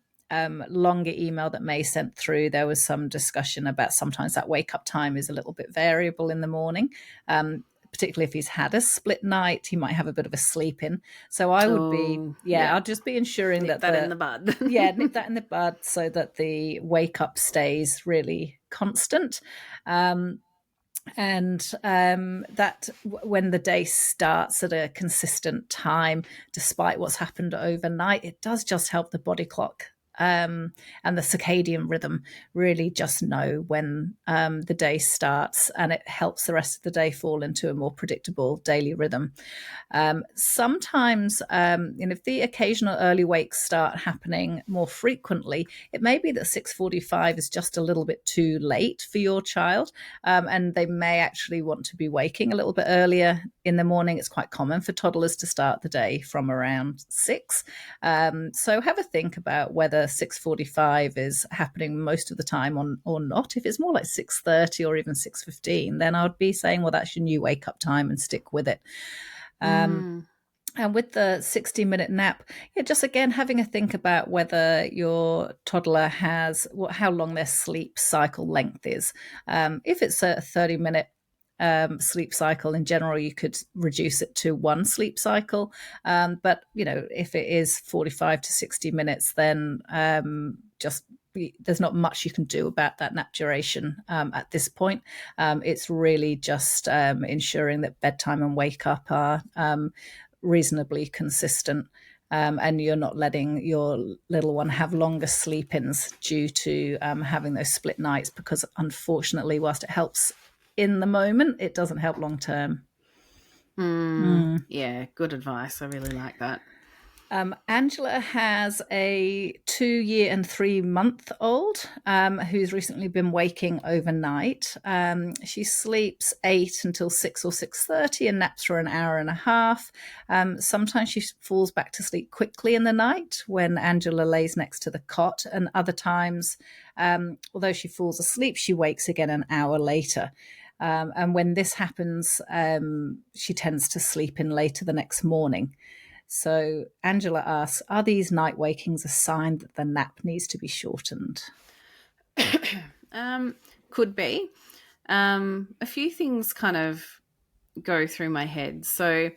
longer email that May sent through, there was some discussion about sometimes that wake up time is a little bit variable in the morning. Particularly if he's had a split night, he might have a bit of a sleep in. So I would be, Oh, yeah, yeah. I'll just be ensuring Nip that that in the bud. yeah, nip that in the bud so that the wake up stays really constant. Um, and that when the day starts at a consistent time, despite what's happened overnight, it does just help the body clock and the circadian rhythm really just know when the day starts, and it helps the rest of the day fall into a more predictable daily rhythm. Sometimes, if the occasional early wakes start happening more frequently, it may be that 6:45 is just a little bit too late for your child, and they may actually want to be waking a little bit earlier in the morning. It's quite common for toddlers to start the day from around 6. So have a think about whether 6:45 is happening most of the time or not. If it's more like 6:30 or even 6:15, then I would be saying, well, that's your new wake up time and stick with it. Mm. And with the 60-minute nap, yeah, just again having a think about whether your toddler has how long their sleep cycle length is. If it's a 30-minute sleep cycle, in general, you could reduce it to one sleep cycle. But if it is 45 to 60 minutes, then just there's not much you can do about that nap duration at this point. It's really just ensuring that bedtime and wake up are reasonably consistent. And you're not letting your little one have longer sleep-ins due to having those split nights, because unfortunately, whilst it helps in the moment, it doesn't help long term. Yeah, good advice. I really like that. Angela has a 2-year and 3-month-old who's recently been waking overnight. She sleeps 8 until 6 or 6:30 and naps for an hour and a half. Sometimes she falls back to sleep quickly in the night when Angela lays next to the cot, and other times, although she falls asleep, she wakes again an hour later. And when this happens, she tends to sleep in later the next morning. So Angela asks, are these night wakings a sign that the nap needs to be shortened? Could be. A few things kind of go through my head. So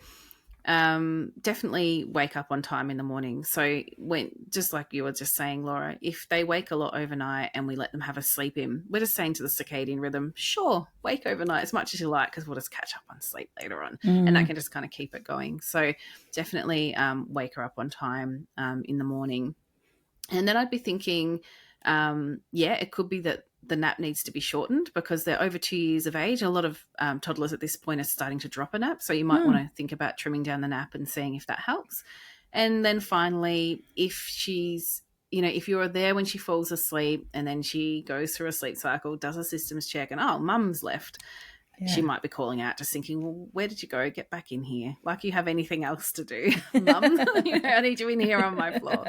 definitely wake up on time in the morning. So when, just like you were just saying, Laura, if they wake a lot overnight and we let them have a sleep in, we're just saying to the circadian rhythm, sure, wake overnight as much as you like, because we'll just catch up on sleep later on. And that can just kind of keep it going. So definitely wake her up on time in the morning. And then I'd be thinking, it could be that the nap needs to be shortened because they're over 2 years of age. A lot of toddlers at this point are starting to drop a nap. So you might want to think about trimming down the nap and seeing if that helps. And then finally, if she's, if you're there when she falls asleep and then she goes through a sleep cycle, does a systems check, and mum's left. Yeah. She might be calling out, just thinking, well, where did you go? Get back in here. Like you have anything else to do, mum. I need you in here on my floor.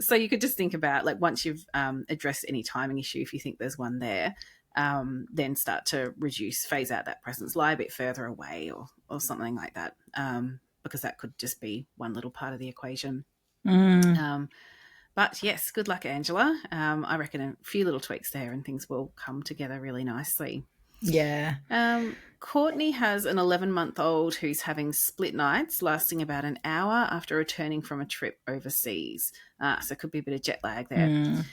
So you could just think about, like, once you've addressed any timing issue, if you think there's one there, then start to phase out that presence, lie a bit further away or something like that, because that could just be one little part of the equation. But yes, good luck, Angela. I reckon a few little tweaks there and things will come together really nicely. Yeah. Courtney has an 11-month-old who's having split nights lasting about an hour after returning from a trip overseas. So it could be a bit of jet lag there. Mm.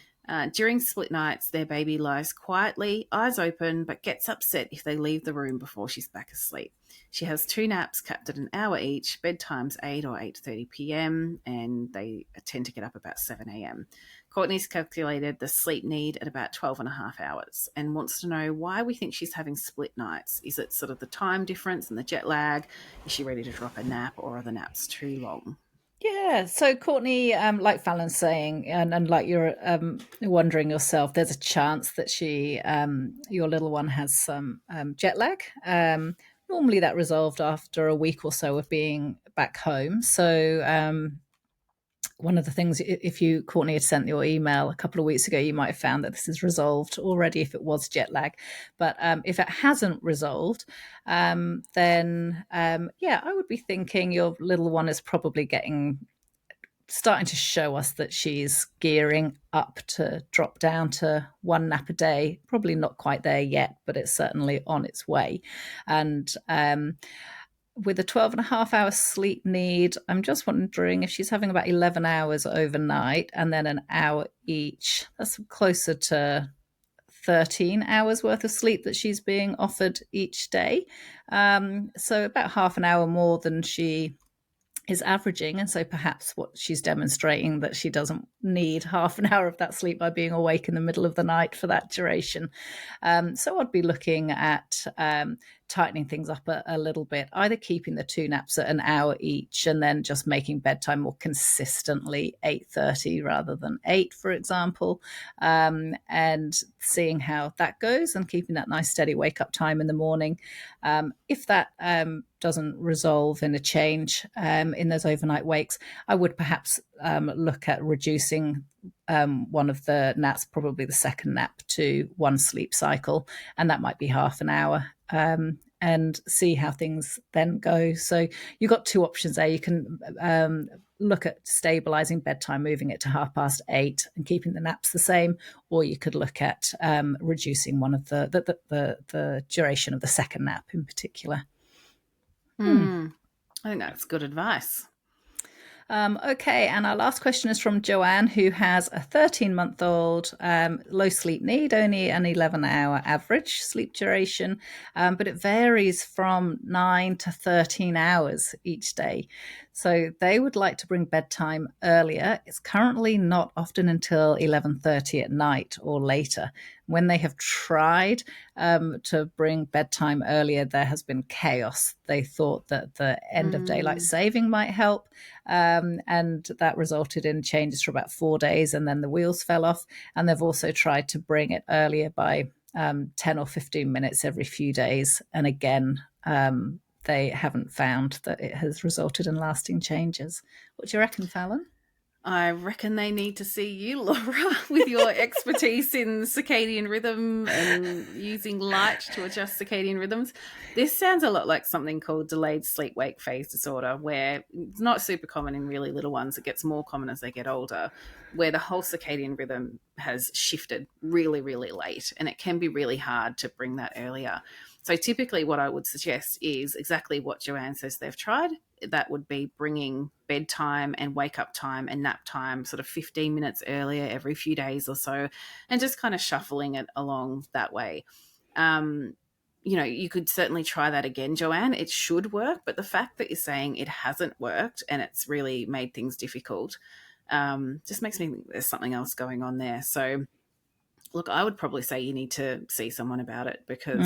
During split nights, their baby lies quietly, eyes open, but gets upset if they leave the room before she's back asleep. She has 2 naps capped at an hour each, bedtime's 8 or 8:30 p.m., and they tend to get up about 7 a.m. Courtney's calculated the sleep need at about 12 and a half hours and wants to know why we think she's having split nights. Is it sort of the time difference and the jet lag? Is she ready to drop a nap, or are the naps too long? Yeah, so Courtney, like Fallon's saying, and like you're wondering yourself, there's a chance that your little one has some jet lag. Normally that resolved after a week or so of being back home. So one of the things, if you, Courtney, had sent your email a couple of weeks ago, you might have found that this is resolved already if it was jet lag. But if it hasn't resolved, then yeah, I would be thinking your little one is probably starting to show us that she's gearing up to drop down to 1 nap a day. Probably not quite there yet, but it's certainly on its way. And with a 12 and a half hour sleep need, I'm just wondering if she's having about 11 hours overnight and then an hour each. That's closer to 13 hours worth of sleep that she's being offered each day. So about half an hour more than she is averaging. And so perhaps what she's demonstrating that she doesn't need half an hour of that sleep by being awake in the middle of the night for that duration. So I'd be looking at tightening things up a little bit, either keeping the 2 naps at an hour each and then just making bedtime more consistently 8:30 rather than 8, for example, and seeing how that goes and keeping that nice steady wake up time in the morning. If that doesn't resolve in a change in those overnight wakes, I would perhaps look at reducing one of the naps, probably the second nap, to one sleep cycle, and that might be half an hour. And see how things then go. So you've got two options there. You can look at stabilizing bedtime, moving it to 8:30 and keeping the naps the same, or you could look at reducing one of the duration of the second nap in particular. I think that's good advice. Okay, and our last question is from Joanne, who has a 13-month-old, low sleep need, only an 11-hour average sleep duration, but it varies from 9 to 13 hours each day. So they would like to bring bedtime earlier. It's currently not often until 11:30 at night or later. When they have tried to bring bedtime earlier, there has been chaos. They thought that the end of daylight saving might help, and that resulted in changes for about 4 days, and then the wheels fell off. And they've also tried to bring it earlier by 10 or 15 minutes every few days. And again, they haven't found that it has resulted in lasting changes. What do you reckon, Fallon? I reckon they need to see you, Laura, with your expertise in circadian rhythm and using light to adjust circadian rhythms. This sounds a lot like something called delayed sleep-wake phase disorder, where it's not super common in really little ones. It gets more common as they get older, where the whole circadian rhythm has shifted really, really late, and it can be really hard to bring that earlier. So typically what I would suggest is exactly what Joanne says they've tried. That would be bringing bedtime and wake up time and nap time sort of 15 minutes earlier every few days or so, and just kind of shuffling it along that way. You could certainly try that again, Joanne. It should work, but the fact that you're saying it hasn't worked and it's really made things difficult just makes me think there's something else going on there. So look, I would probably say you need to see someone about it because,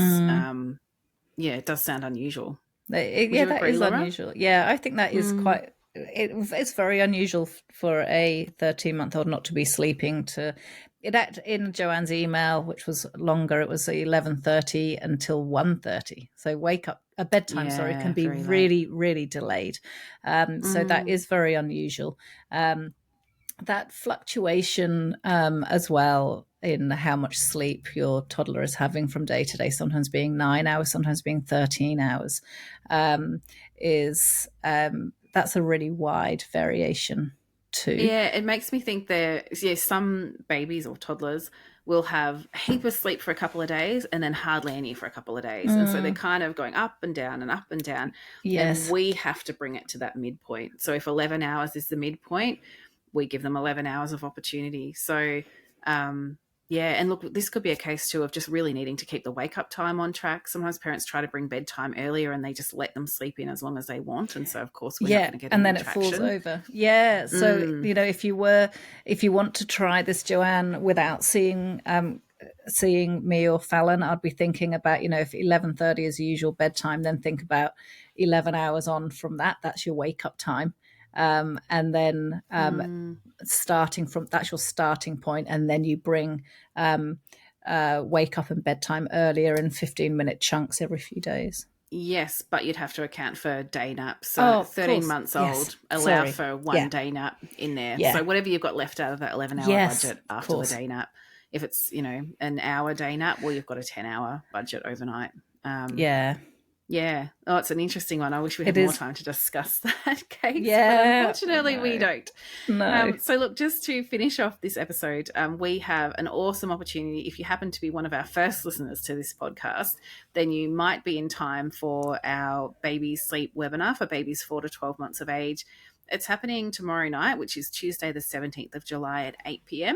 it does sound unusual. Yeah, that agree, is Laura? unusual. Yeah, I think that is quite. It's very unusual for a 13-month-old not to be sleeping. In Joanne's email, which was longer, it was 11:30 until 1:30. So bedtime, sorry, can be really, really delayed. So that is very unusual. That fluctuation as well in how much sleep your toddler is having from day to day, sometimes being 9 hours, sometimes being 13 hours, that's a really wide variation too. Yeah, it makes me think some babies or toddlers will have a heap of sleep for a couple of days and then hardly any for a couple of days. And so they're kind of going up and down and up and down. Yes. And we have to bring it to that midpoint. So if 11 hours is the midpoint, we give them 11 hours of opportunity. So, yeah, and look, this could be a case too of just really needing to keep the wake up time on track. Sometimes parents try to bring bedtime earlier and they just let them sleep in as long as they want. And so, of course, we're not going to get and then traction. it falls over. Yeah. So, if you want to try this, Joanne, without seeing me or Fallon, I'd be thinking about, if 11:30 is the usual bedtime, then think about 11 hours on from that. That's your wake up time. And then starting from that's your starting point, and then you bring wake up and bedtime earlier in 15-minute chunks every few days. Yes, but you'd have to account for day naps. So 13 months old, allow for one day nap in there. So whatever you've got left out of that 11-hour budget after the day nap. If it's, an hour day nap, well, you've got a 10-hour budget overnight. Yeah. Oh, it's an interesting one. I wish we had more time to discuss that, Kate. But unfortunately, we don't. No. So look, just to finish off this episode, we have an awesome opportunity. If you happen to be one of our first listeners to this podcast, then you might be in time for our baby sleep webinar for babies 4 to 12 months of age. It's happening tomorrow night, which is Tuesday, the 17th of July at 8 p.m.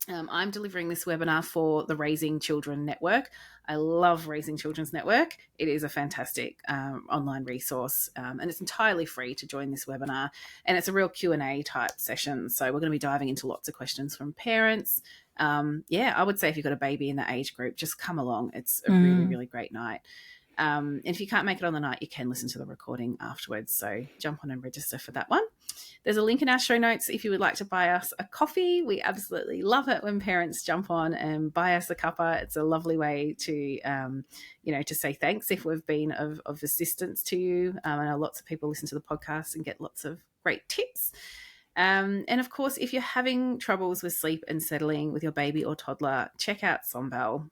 I'm delivering this webinar for the Raising Children Network. I love Raising Children's Network. It is a fantastic online resource, and it's entirely free to join this webinar. And it's a real Q&A type session. So we're going to be diving into lots of questions from parents. I would say if you've got a baby in the age group, just come along. It's a really, really great night. If you can't make it on the night, you can listen to the recording afterwards. So jump on and register for that one. There's a link in our show notes if you would like to buy us a coffee. We absolutely love it when parents jump on and buy us a cuppa. It's a lovely way to, to say thanks if we've been of assistance to you. I know lots of people listen to the podcast and get lots of great tips. And of course, if you're having troubles with sleep and settling with your baby or toddler, check out Sombel.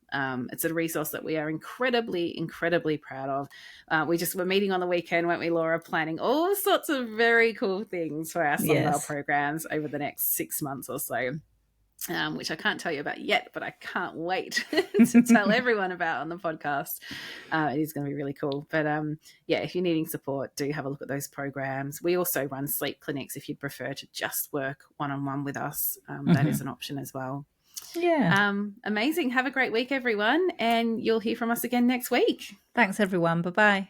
It's a resource that we are incredibly, incredibly proud of. We were meeting on the weekend, weren't we, Laura, planning all sorts of very cool things for our Sombel programs over the next 6 months or so. Which I can't tell you about yet, but I can't wait to tell everyone about on the podcast. It is going to be really cool. But if you're needing support, do have a look at those programs. We also run sleep clinics if you'd prefer to just work one-on-one with us. That is an option as well. Yeah. Amazing. Have a great week, everyone. And you'll hear from us again next week. Thanks, everyone. Bye-bye.